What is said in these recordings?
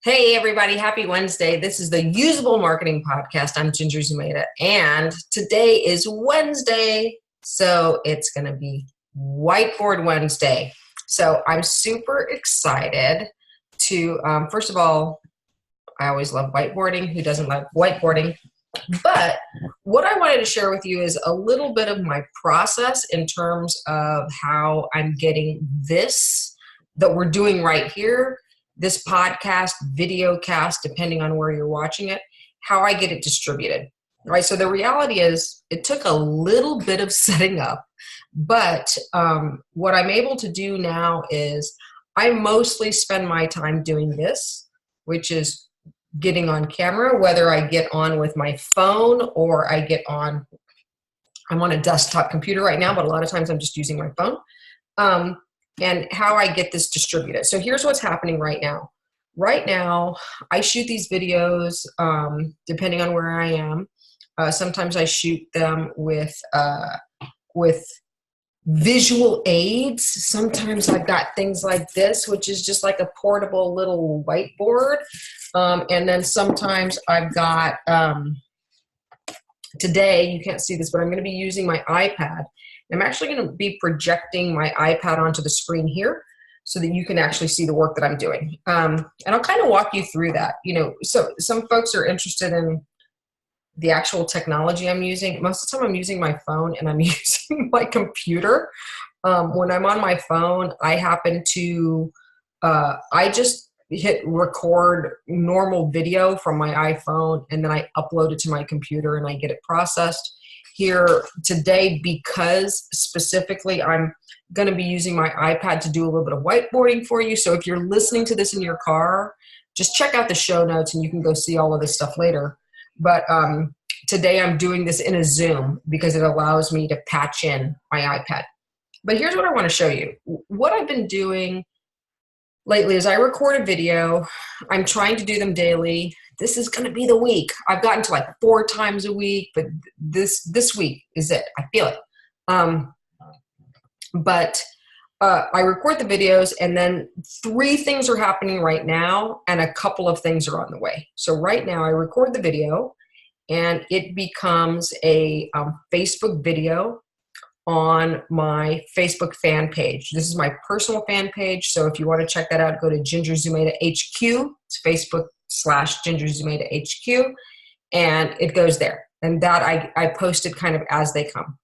Hey everybody, happy Wednesday. This is the Usable Marketing Podcast. I'm Ginger Zumeda, and today is Wednesday, so it's going to be Whiteboard Wednesday. So I'm super excited to, first of all, I always love whiteboarding. Who doesn't love whiteboarding? But what I wanted to share with you is a little bit of my process in terms of how I'm getting this that we're doing right here, this podcast, video cast, depending on where you're watching it, how I get it distributed. Right. So the reality is it took a little bit of setting up, but what I'm able to do now is I mostly spend my time doing this, which is getting on camera, whether I get on with my phone or I'm on a desktop computer right now, but a lot of times I'm just using my phone. And how I get this distributed. So here's what's happening right now. Right now, I shoot these videos depending on where I am. Sometimes I shoot them with visual aids. Sometimes I've got things like this, which is just like a portable little whiteboard. And then sometimes I've got, today, you can't see this, but I'm going to be using my iPad. I'm actually going to be projecting my iPad onto the screen here so that you can actually see the work that I'm doing. And I'll kind of walk you through that. So some folks are interested in the actual technology I'm using. Most of the time I'm using my phone and I'm using my computer. When I'm on my phone, I happen to, I just hit record normal video from my iPhone and then I upload it to my computer and I get it processed here today because specifically I'm going to be using my iPad to do a little bit of whiteboarding for you. So if you're listening to this in your car, just check out the show notes and you can go see all of this stuff later. But today I'm doing this in a Zoom because it allows me to patch in my iPad. But here's what I want to show you. What I've been doing lately is I record a video. I'm trying to do them daily. This is going to be the week. I've gotten to like 4 times a week, but this week is it. I feel it. But I record the videos and then 3 things are happening right now and a couple of things are on the way. So right now I record the video and it becomes a Facebook video on my Facebook fan page. This is my personal fan page. So if you want to check that out, go to Ginger Zumeda HQ. It's Facebook/Ginger Zumeda HQ. And it goes there. And that I posted kind of as they come.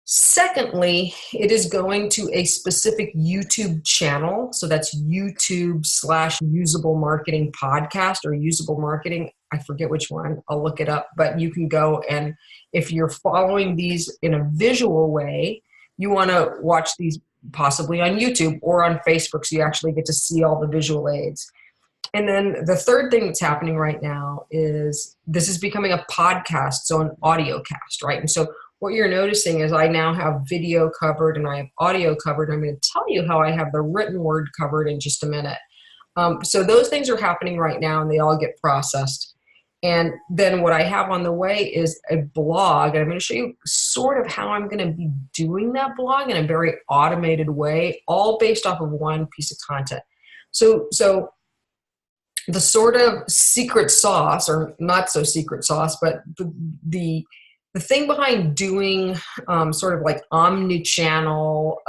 Secondly, it is going to a specific YouTube channel. So that's YouTube/Usable Marketing Podcast or Usable Marketing. I forget which one. I'll look it up. But you can go and if you're following these in a visual way, you want to watch these possibly on YouTube or on Facebook so you actually get to see all the visual aids. And then the third thing that's happening right now is this is becoming a podcast, so an audio cast, right? And so what you're noticing is I now have video covered and I have audio covered. I'm going to tell you how I have the written word covered in just a minute. So those things are happening right now and they all get processed. And then what I have on the way is a blog. And I'm going to show you sort of how I'm going to be doing that blog in a very automated way, all based off of one piece of content. So the sort of secret sauce, or not so secret sauce, but the thing behind doing sort of like omni-channel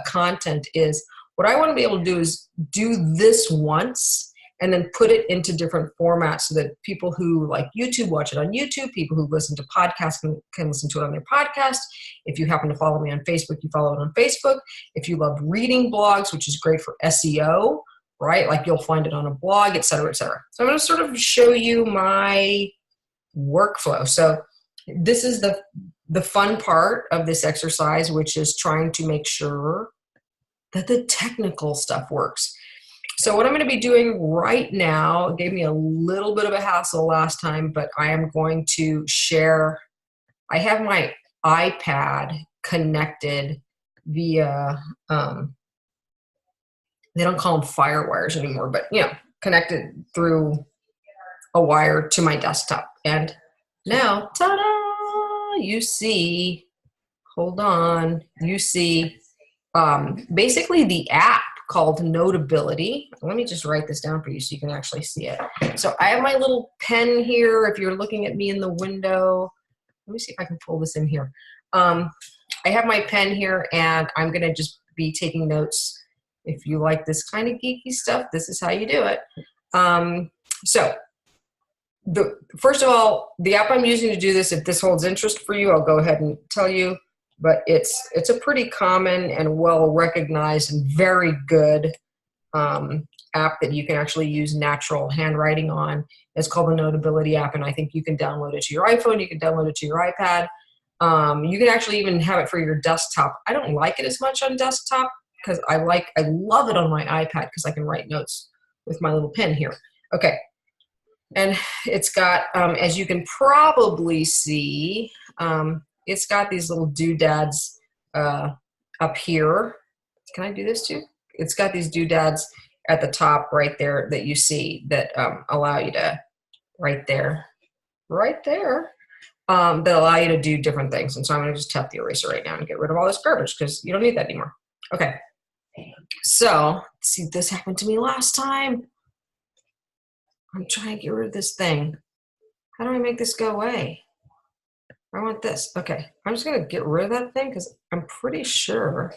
content is what I want to be able to do is do this once and then put it into different formats so that people who like YouTube watch it on YouTube, people who listen to podcasts can listen to it on their podcast. If you happen to follow me on Facebook, you follow it on Facebook. If you love reading blogs, which is great for SEO, right? Like you'll find it on a blog, et cetera, et cetera. So I'm going to sort of show you my workflow. So this is the fun part of this exercise, which is trying to make sure that the technical stuff works. So what I'm going to be doing right now, it gave me a little bit of a hassle last time, but I am going to share, I have my iPad connected via, they don't call them fire wires anymore, but connected through a wire to my desktop. And now, ta-da, you see, hold on, you see basically the app called Notability. Let me just write this down for you so you can actually see it. So I have my little pen here. If you're looking at me in the window, let me see if I can pull this in here. I have my pen here, and I'm going to just be taking notes. If you like this kind of geeky stuff, this is how you do it. So first of all, the app I'm using to do this, if this holds interest for you, I'll go ahead and tell you. But it's a pretty common and well-recognized and very good app that you can actually use natural handwriting on. It's called the Notability app, and I think you can download it to your iPhone. You can download it to your iPad. You can actually even have it for your desktop. I don't like it as much on desktop because I love it on my iPad because I can write notes with my little pen here. Okay. And it's got, as you can probably see, it's got these little doodads up here. Can I do this too? It's got these doodads at the top right there that you see that allow you to, right there, that allow you to do different things. And so I'm going to just tap the eraser right now and get rid of all this garbage because you don't need that anymore. Okay. So, see, this happened to me last time. I'm trying to get rid of this thing. How do I make this go away? I want this. Okay. I'm just going to get rid of that thing because I'm pretty sure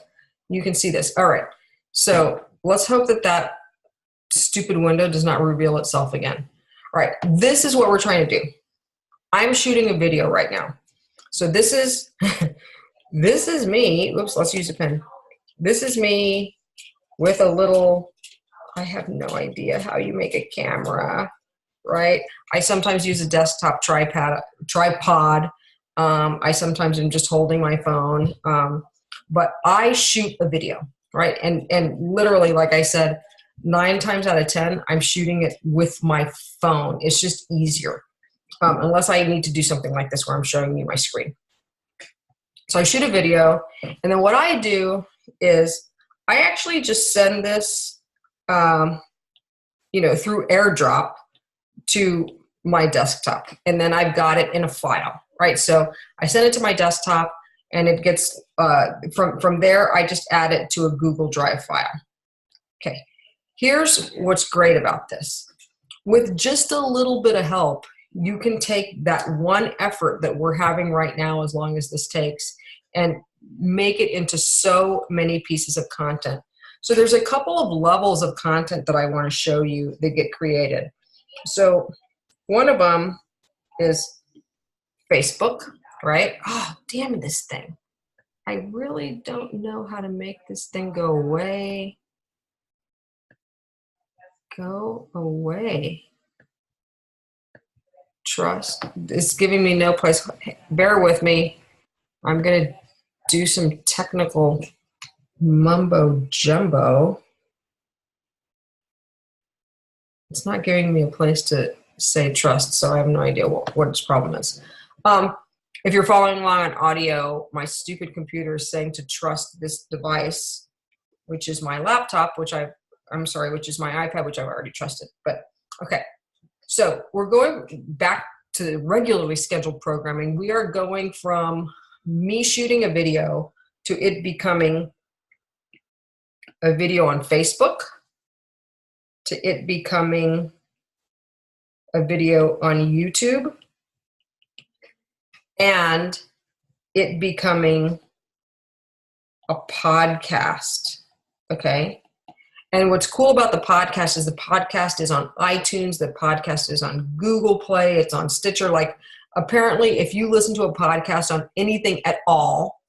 you can see this. All right. So let's hope that that stupid window does not reveal itself again. All right. This is what we're trying to do. I'm shooting a video right now. So this is, this is me. Oops, let's use a pen. This is me with a little, I have no idea how you make a camera, right? I sometimes use a desktop tripod. I sometimes am just holding my phone, but I shoot a video, right? And literally, like I said, 9 times out of 10, I'm shooting it with my phone. It's just easier, unless I need to do something like this where I'm showing you my screen. So I shoot a video, and then what I do is I actually just send this, through AirDrop to my desktop, and then I've got it in a file, right? So I send it to my desktop, and it gets from there. I just add it to a Google Drive file. Okay, here's what's great about this: with just a little bit of help, you can take that one effort that we're having right now, as long as this takes, and make it into so many pieces of content. So there's a couple of levels of content that I want to show you that get created. So one of them is Facebook, right? Oh, damn this thing. I really don't know how to make this thing go away. Go away. Trust. It's giving me no place. Bear with me. I'm going to do some technical mumbo jumbo. It's not giving me a place to say trust, so I have no idea what its problem is. If you're following along on audio, my stupid computer is saying to trust this device, which is my laptop, which is my iPad, which I've already trusted. But okay, so we're going back to regularly scheduled programming. We are going from me shooting a video to it becoming a video on Facebook, to it becoming a video on YouTube, and it becoming a podcast, okay? And what's cool about the podcast is on iTunes, the podcast is on Google Play, it's on Stitcher. Like, apparently, if you listen to a podcast on anything at all,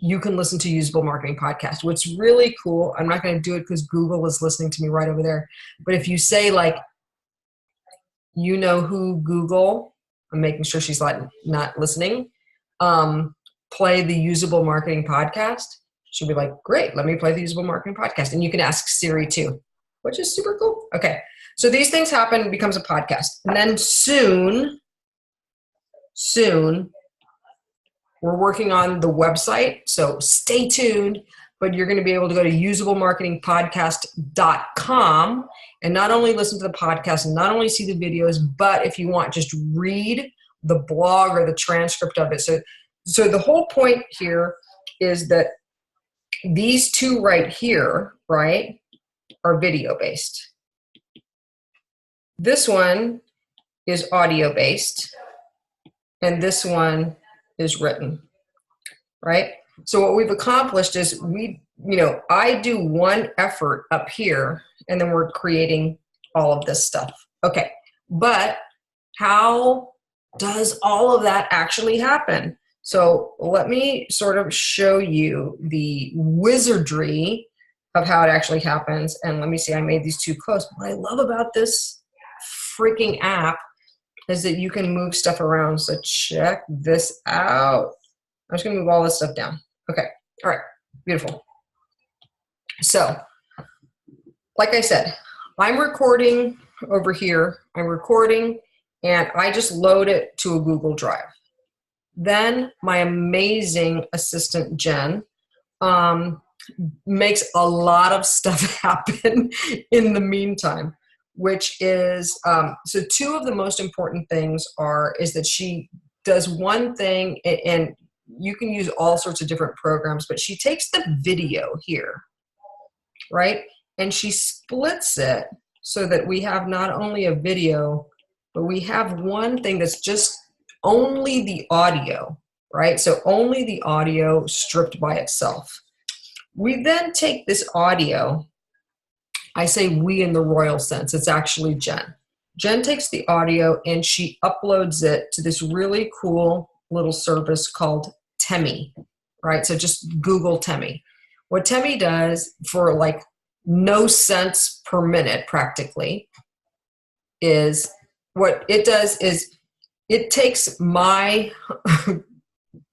you can listen to Usable Marketing Podcast. What's really cool, I'm not going to do it because Google is listening to me right over there, but if you say, like, you know who Google, I'm making sure she's not listening, play the Usable Marketing Podcast, she'll be like, great, let me play the Usable Marketing Podcast. And you can ask Siri too, which is super cool. Okay, so these things happen, it becomes a podcast. And then soon, we're working on the website, so stay tuned, but you're going to be able to go to usablemarketingpodcast.com and not only listen to the podcast and not only see the videos, but if you want, just read the blog or the transcript of it. So the whole point here is that These two right here, right, are video based. This one is audio based, and this one is written, right? So what we've accomplished is I do one effort up here, and then we're creating all of this stuff. Okay, but how does all of that actually happen? So let me sort of show you the wizardry of how it actually happens. And let me see, I made these too close. What I love about this freaking app is that you can move stuff around. So check this out. I'm just gonna move all this stuff down. Okay, all right, beautiful. So, like I said, I'm recording over here. I'm recording, and I just load it to a Google Drive. Then my amazing assistant, Jen, makes a lot of stuff happen in the meantime, which is, so two of the most important things is that she does one thing, and you can use all sorts of different programs, but she takes the video here, right? And she splits it so that we have not only a video, but we have one thing that's just only the audio, right? So only the audio stripped by itself. We then take this audio, I say we in the royal sense, it's actually Jen. Jen takes the audio and she uploads it to this really cool little service called Temi, right? So just Google Temi. What Temi does for like no cents per minute practically is it takes my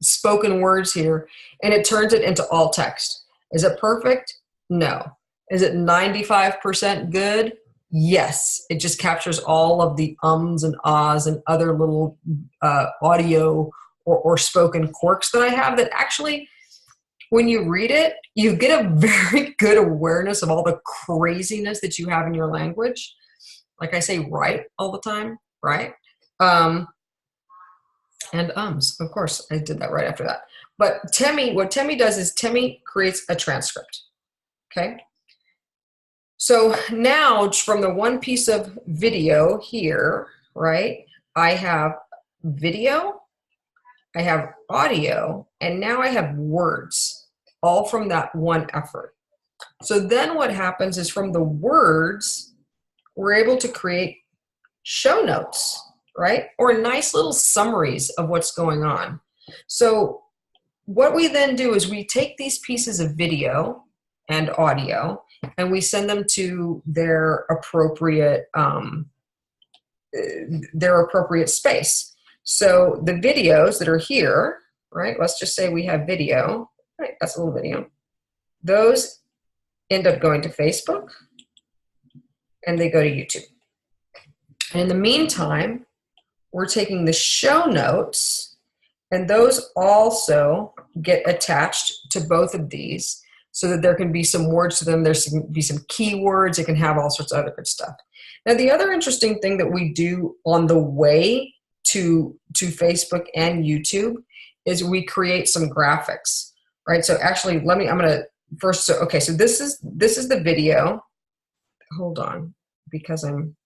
spoken words here and it turns it into all text. Is it perfect? No. Is it 95% good? Yes. It just captures all of the ums and ahs and other little audio or spoken quirks that I have that actually, when you read it, you get a very good awareness of all the craziness that you have in your language. Like I say, right all the time, right? And ums, of course, I did that right after that. But what Temi does is Temi creates a transcript, okay? So now from the one piece of video here, right, I have video, I have audio, and now I have words, all from that one effort. So then what happens is from the words, we're able to create show notes, right? Or nice little summaries of what's going on. So what we then do is we take these pieces of video and audio and we send them to their appropriate space. So the videos that are here, right? Let's just say we have video, right? That's a little video. Those end up going to Facebook and they go to YouTube. And in the meantime, we're taking the show notes and those also get attached to both of these so that there can be some words to them. There's can be some keywords. It can have all sorts of other good stuff. Now, the other interesting thing that we do on the way to Facebook and YouTube is we create some graphics, right? So actually, I'm going to first, so this is the video. Hold on, because I'm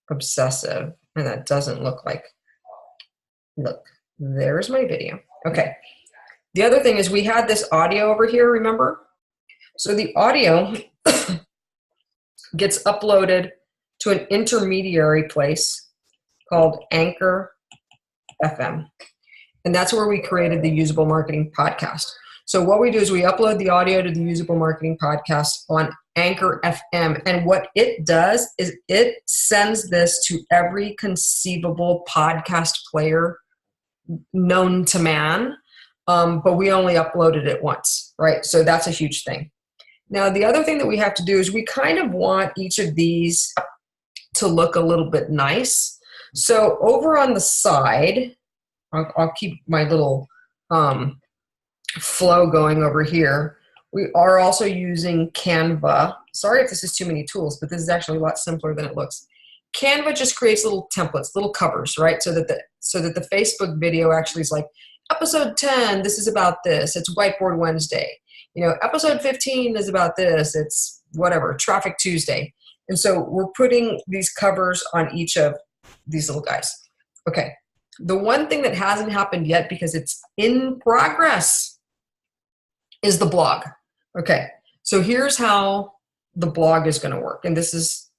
obsessive and that doesn't look there's my video. Okay. The other thing is we had this audio over here, remember? So the audio gets uploaded to an intermediary place called Anchor FM. And that's where we created the Usable Marketing Podcast. So what we do is we upload the audio to the Usable Marketing Podcast on Anchor FM. And what it does is it sends this to every conceivable podcast player known to man. But we only uploaded it once, right? So that's a huge thing. Now, the other thing that we have to do is we kind of want each of these to look a little bit nice. So over on the side, I'll keep my little flow going over here. We are also using Canva. Sorry if this is too many tools, but this is actually a lot simpler than it looks. Canva just creates little templates, little covers, right? So that the Facebook video actually is like, episode 10, this is about this. It's Whiteboard Wednesday. episode 15 is about this. It's whatever, Traffic Tuesday. And so we're putting these covers on each of these little guys. Okay. The one thing that hasn't happened yet because it's in progress is the blog. Okay. So here's how the blog is going to work. And this is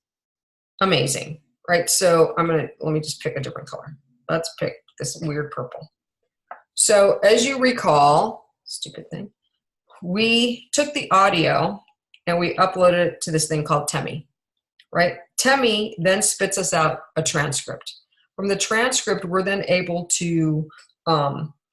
amazing, right? So let me just pick a different color. Let's pick this weird purple. So as you recall, stupid thing, we took the audio and we uploaded it to this thing called Temi, right? Temi then spits us out a transcript. From the transcript, we're then able to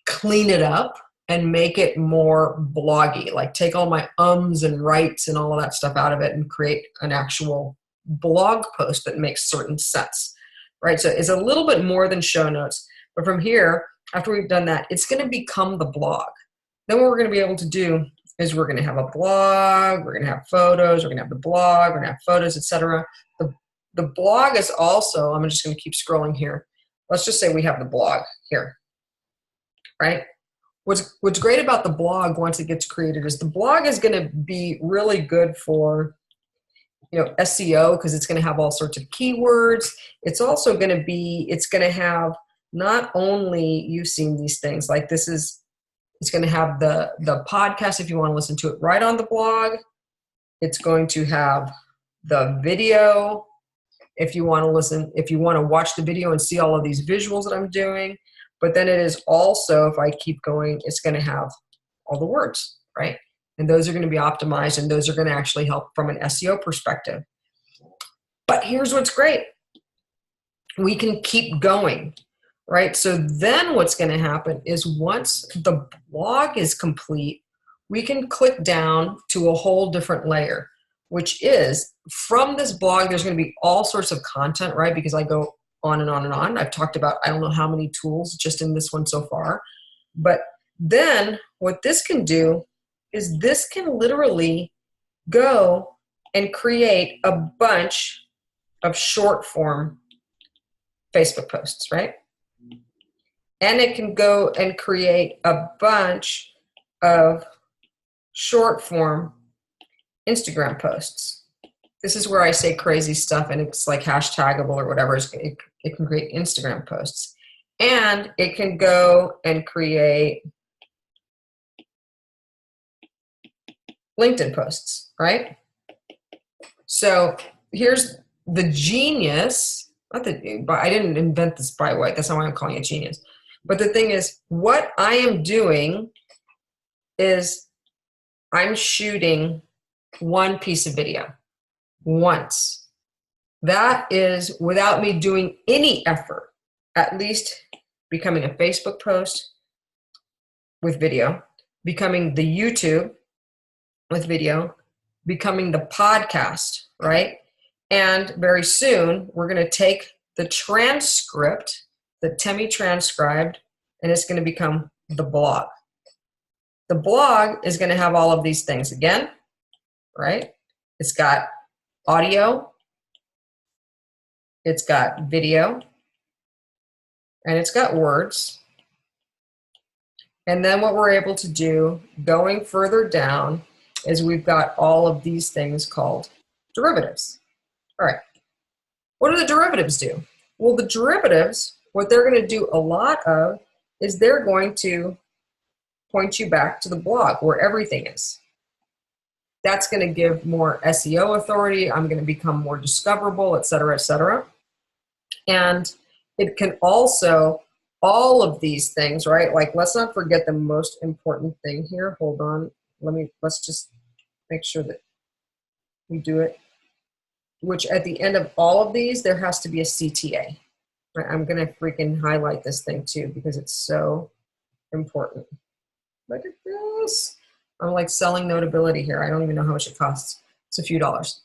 clean it up and make it more bloggy, like take all my ums and rights and all of that stuff out of it and create an actual blog post that makes certain sense, right? So it's a little bit more than show notes. But from here, after we've done that, it's going to become the blog. Then what we're going to be able to do is we're going to have a blog, we're going to have photos, we're going to have the blog, we're going to have photos, etc. The blog is also, I'm just going to keep scrolling here. Let's just say we have the blog here, right? What's great about the blog once it gets created is the blog is going to be really good for SEO because it's going to have all sorts of keywords. It's also going to have not only, you've seen these things, like it's going to have the podcast if you want to listen to it right on the blog. It's going to have the video if you want to watch the video and see all of these visuals that I'm doing. But then it is also, if I keep going, it's going to have all the words, right? And those are going to be optimized and those are going to actually help from an SEO perspective. But here's what's great. We can keep going, right? So then what's going to happen is once the blog is complete, we can click down to a whole different layer, which is from this blog, there's going to be all sorts of content, right? Because I go on and on and on. I've talked about, I don't know how many tools just in this one so far. But then what this can do is this can literally go and create a bunch of short form Facebook posts, right? And it can go and create a bunch of short form Instagram posts. This is where I say crazy stuff and it's like hashtagable or whatever. It can create Instagram posts. And it can go and create LinkedIn posts, right? So here's the genius. I didn't invent this, by the way. That's not why I'm calling it genius. But the thing is, what I am doing is I'm shooting one piece of video once. That is without me doing any effort, at least becoming a Facebook post with video, becoming the YouTube with video, becoming the podcast, right? And very soon, we're going to take the transcript, the Temi transcribed, and it's going to become the blog. The blog is going to have all of these things again, right? It's got audio, it's got video, and it's got words. And then what we're able to do, going further down, is we've got all of these things called derivatives. All right. What do the derivatives do? Well, the derivatives, what they're going to do a lot of is they're going to point you back to the blog where everything is. That's going to give more SEO authority. I'm going to become more discoverable, et cetera, et cetera. And it can also, all of these things, right? Like, let's not forget the most important thing here. Hold on. Let's just make sure that we do it. Which at the end of all of these, there has to be a CTA. Right? I'm going to freaking highlight this thing too because it's so important. Look at this. I'm like selling notability here. I don't even know how much it costs. It's a few dollars.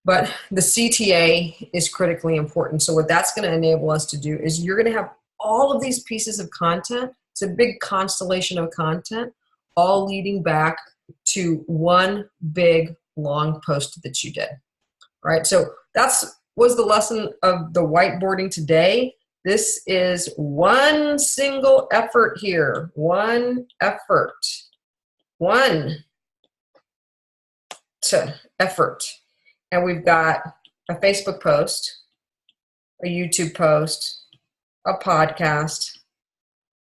But the CTA is critically important. So what that's going to enable us to do is you're going to have all of these pieces of content. It's a big constellation of content, all leading back to one big long post that you did. All right, so was the lesson of the whiteboarding today. This is one single effort here. One effort. One. effort. And we've got a Facebook post, a YouTube post, a podcast,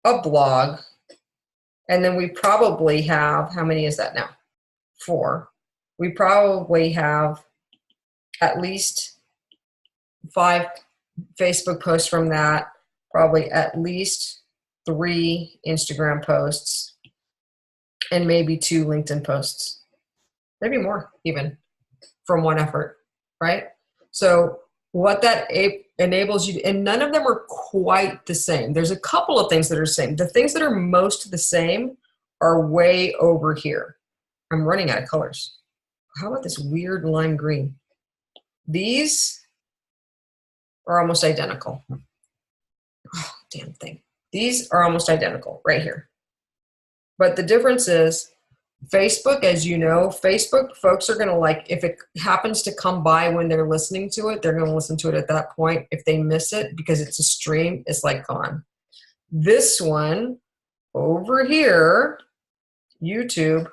a blog, and then we probably have, how many is that now? 4. We probably have at least 5 Facebook posts from that, probably at least 3 Instagram posts, and maybe 2 LinkedIn posts. Maybe more even from one effort, right? So what that enables you to, and none of them are quite the same. There's a couple of things that are the same. The things that are most the same are way over here. I'm running out of colors. How about this weird lime green? These are almost identical. Oh, damn thing. These are almost identical right here. But the difference is Facebook, as you know, Facebook folks are going to like, if it happens to come by when they're listening to it, they're going to listen to it at that point. If they miss it because it's a stream, it's like gone. This one over here, YouTube,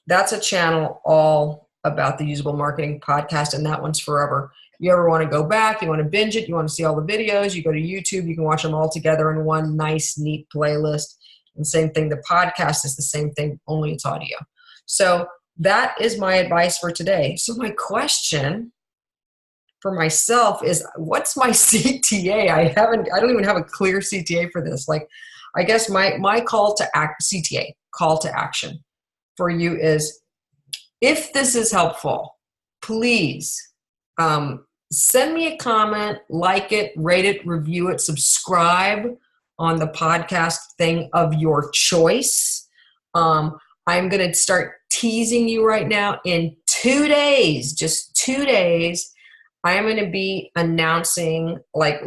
that's a channel all about the Usable Marketing Podcast, and that one's forever. You ever want to go back, you want to binge it, you want to see all the videos, you go to YouTube, you can watch them all together in one nice, neat playlist. And same thing, the podcast is the same thing, only it's audio. So that is my advice for today. So my question for myself is, what's my CTA? I don't even have a clear CTA for this. Like, I guess my call to action for you is, if this is helpful, please send me a comment, like it, rate it, review it, subscribe on the podcast thing of your choice. I'm going to start teasing you right now. In 2 days, just 2 days, I am going to be announcing like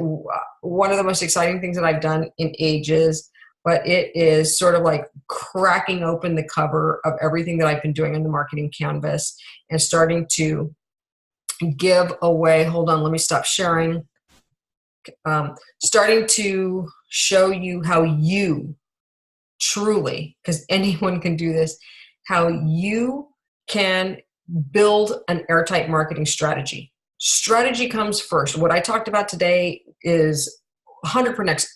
one of the most exciting things that I've done in ages, but it is sort of like cracking open the cover of everything that I've been doing on the marketing canvas and starting to give away. Hold on, let me stop sharing. Starting to show you how you truly, because anyone can do this, how you can build an airtight marketing strategy. Strategy comes first. What I talked about today is 100%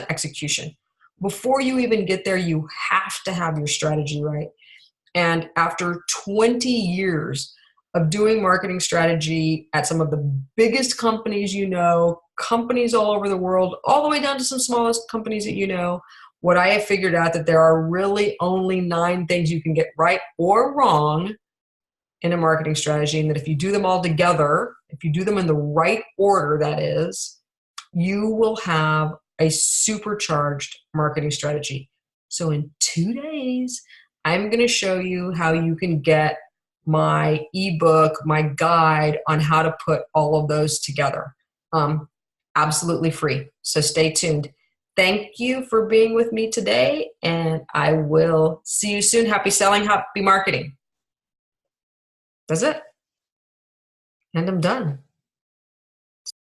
execution. Before you even get there, you have to have your strategy right. And after 20 years of doing marketing strategy at some of the biggest companies you know, companies all over the world, all the way down to some smallest companies that you know, what I have figured out that there are really only 9 things you can get right or wrong in a marketing strategy, and that if you do them all together, if you do them in the right order, that is, you will have a supercharged marketing strategy. So in 2 days, I'm going to show you how you can get my ebook, my guide on how to put all of those together. Absolutely free. So stay tuned. Thank you for being with me today, and I will see you soon. Happy selling, happy marketing. That's it. And I'm done.